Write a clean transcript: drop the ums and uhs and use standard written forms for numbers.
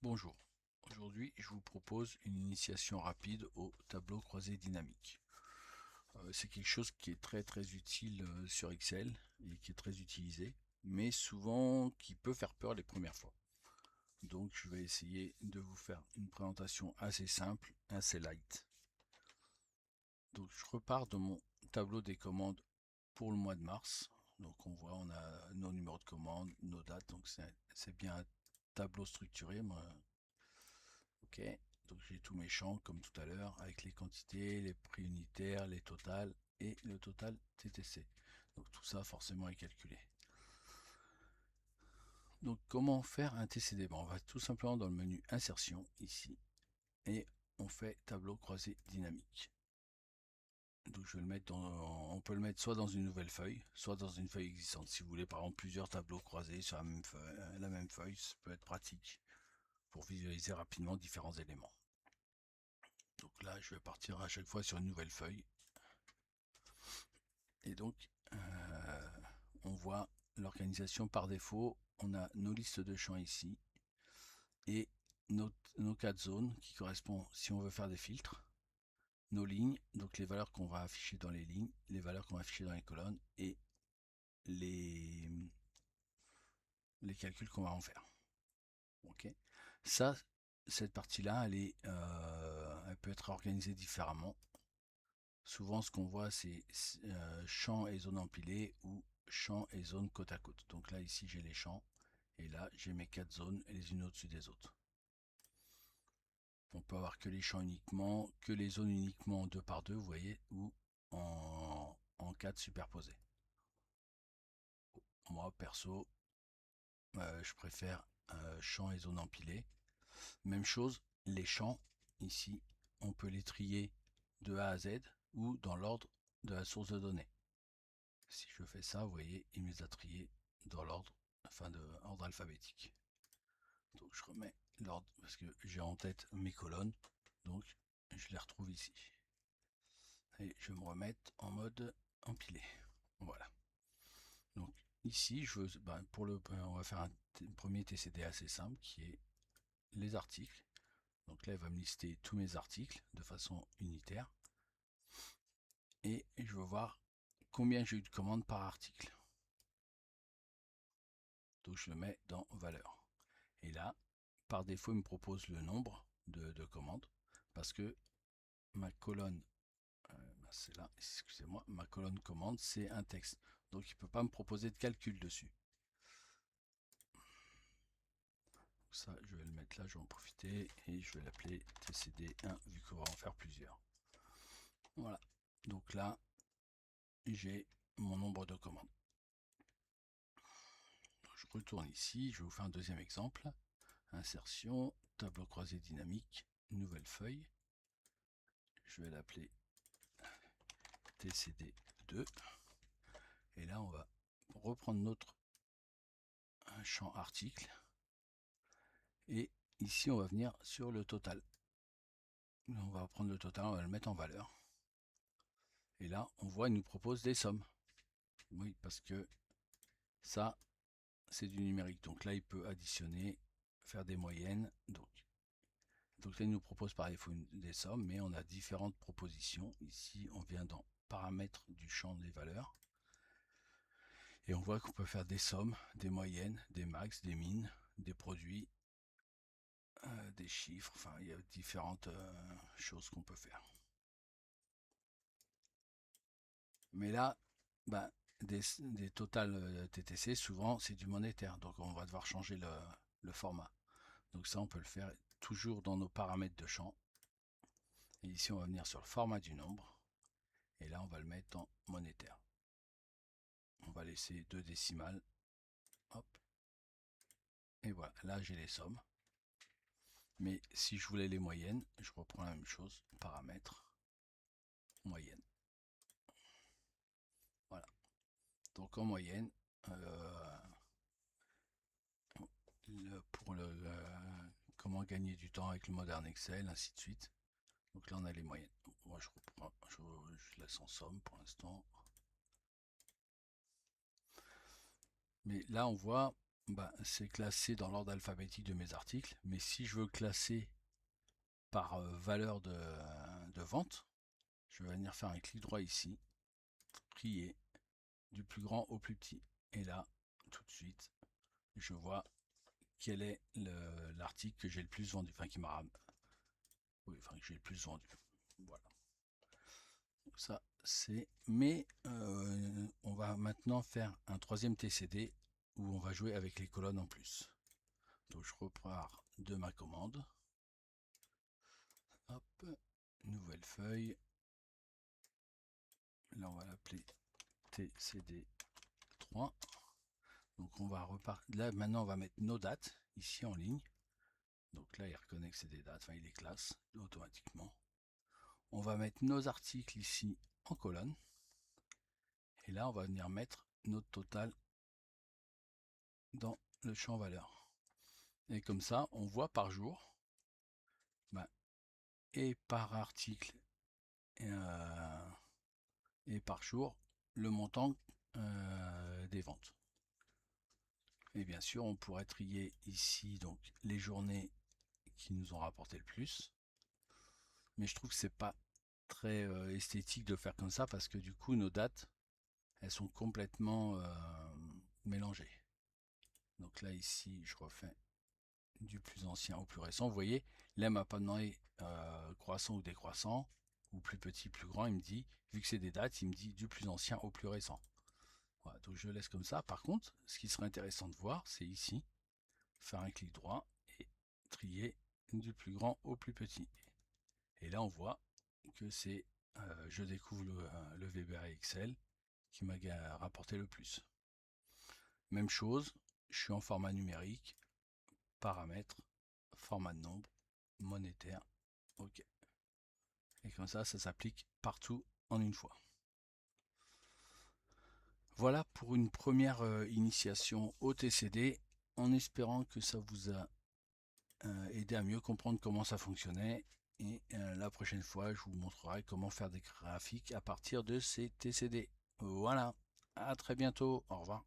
Bonjour, aujourd'hui je vous propose une initiation rapide au tableau croisé dynamique. C'est quelque chose qui est très utile sur Excel et qui est très utilisé, mais souvent qui peut faire peur les premières fois. Donc je vais essayer de vous faire une présentation assez simple, assez light. Donc je repars de mon tableau des commandes pour le mois de mars. Donc on voit, on a nos numéros de commande, nos dates, donc c'est bien un tableau structuré. Ok, donc j'ai tous mes champs comme tout à l'heure avec les quantités, les prix unitaires, les totals et le total TTC. Donc tout ça forcément est calculé. Donc comment faire un TCD? On va tout simplement dans le menu insertion ici et on fait tableau croisé dynamique. Donc je vais le mettre on peut le mettre soit dans une nouvelle feuille, soit dans une feuille existante. Si vous voulez par exemple plusieurs tableaux croisés sur la même feuille, ça peut être pratique pour visualiser rapidement différents éléments. Donc là, je vais partir à chaque fois sur une nouvelle feuille. Et donc, on voit l'organisation par défaut. On a nos listes de champs ici et nos 4 zones qui correspondent, si on veut faire des filtres, nos lignes, donc les valeurs qu'on va afficher dans les lignes, les valeurs qu'on va afficher dans les colonnes et les, les calculs qu'on va en faire. Ok. Ça, cette partie-là, elle peut être organisée différemment. Souvent, ce qu'on voit, c'est champs et zones empilées ou champs et zones côte à côte. Donc là, ici, j'ai les champs et là, j'ai mes 4 zones les unes au-dessus des autres. On peut avoir que les champs uniquement, que les zones uniquement en 2 par 2, vous voyez, ou en 4 superposés. Moi, perso, je préfère champs et zones empilées. Même chose, les champs, ici, on peut les trier de A à Z ou dans l'ordre de la source de données. Si je fais ça, vous voyez, il me les a triés dans l'ordre, enfin de ordre alphabétique. Donc je remets l'ordre parce que j'ai en tête mes colonnes, donc je les retrouve ici. Et je vais me remettre en mode empilé. Voilà. Donc ici, on va faire un premier TCD assez simple qui est les articles. Donc là, il va me lister tous mes articles de façon unitaire. Et je veux voir combien j'ai eu de commandes par article. Donc je le mets dans valeur. Et là, par défaut, il me propose le nombre de commandes parce que ma colonne, c'est là, excusez-moi, ma colonne commande, c'est un texte. Donc il ne peut pas me proposer de calcul dessus. Ça, je vais le mettre là, je vais en profiter et je vais l'appeler TCD1 vu qu'on va en faire plusieurs. Voilà. Donc là, j'ai mon nombre de commandes. Je retourne ici, je vais vous faire un deuxième exemple. Insertion, tableau croisé dynamique, nouvelle feuille. Je vais l'appeler TCD2. Et là, on va reprendre notre champ article. Et ici, on va venir sur le total. On va prendre le total, on va le mettre en valeur. Et là, on voit, il nous propose des sommes. Oui, parce que ça, c'est du numérique. Donc là, il peut additionner, faire des moyennes. Donc là, il nous propose par défaut des sommes, mais on a différentes propositions. Ici, on vient dans paramètres du champ des valeurs. Et on voit qu'on peut faire des sommes, des moyennes, des max, des mines, des produits, des chiffres. Enfin, il y a différentes choses qu'on peut faire. Mais là, bah, des totales TTC, souvent, c'est du monétaire. Donc, on va devoir changer le format. Donc ça, on peut le faire toujours dans nos paramètres de champ. Et ici, on va venir sur le format du nombre. Et là, on va le mettre en monétaire. On va laisser 2 décimales. Hop. Et voilà, là, j'ai les sommes. Mais si je voulais les moyennes, je reprends la même chose. Paramètres, moyenne. Voilà. Donc en moyenne, pour comment gagner du temps avec le moderne Excel, ainsi de suite. Donc là, on a les moyennes. Moi, je reprends, je laisse en somme pour l'instant. Mais là, on voit, c'est classé dans l'ordre alphabétique de mes articles, mais si je veux classer par valeur de vente, je vais venir faire un clic droit ici, trier du plus grand au plus petit. Et là, tout de suite, je vois quel est l'article que j'ai le plus vendu, enfin qui m'a, oui, enfin que j'ai le plus vendu. Voilà. Donc ça c'est. Mais on va maintenant faire un troisième TCD où on va jouer avec les colonnes en plus. Donc je repars de ma commande. Hop, nouvelle feuille. Là on va l'appeler TCD 3. Donc on va repartir. Là maintenant on va mettre nos dates ici en ligne. Donc là il reconnaît que c'est des dates, enfin il les classe automatiquement. On va mettre nos articles ici en colonne. Et là on va venir mettre notre total dans le champ valeur. Et comme ça on voit par jour et par article et par jour le montant des ventes. Et bien sûr on pourrait trier ici donc les journées qui nous ont rapporté le plus, mais je trouve que c'est pas très esthétique de faire comme ça parce que du coup nos dates elles sont complètement mélangées. Donc là ici je refais du plus ancien au plus récent. Vous voyez, là il m'a pas demandé croissant ou décroissant ou plus petit, plus grand. Il me dit, vu que c'est des dates, il me dit du plus ancien au plus récent. Voilà, donc je laisse comme ça. Par contre, ce qui serait intéressant de voir, c'est ici, faire un clic droit et trier du plus grand au plus petit. Et là on voit que c'est, je découvre le Weber Excel qui m'a rapporté le plus. Même chose, je suis en format numérique, paramètres, format de nombre, monétaire, ok. Et comme ça s'applique partout en une fois. Voilà pour une première initiation au TCD, en espérant que ça vous a aidé à mieux comprendre comment ça fonctionnait. Et la prochaine fois, je vous montrerai comment faire des graphiques à partir de ces TCD. Voilà, à très bientôt, au revoir.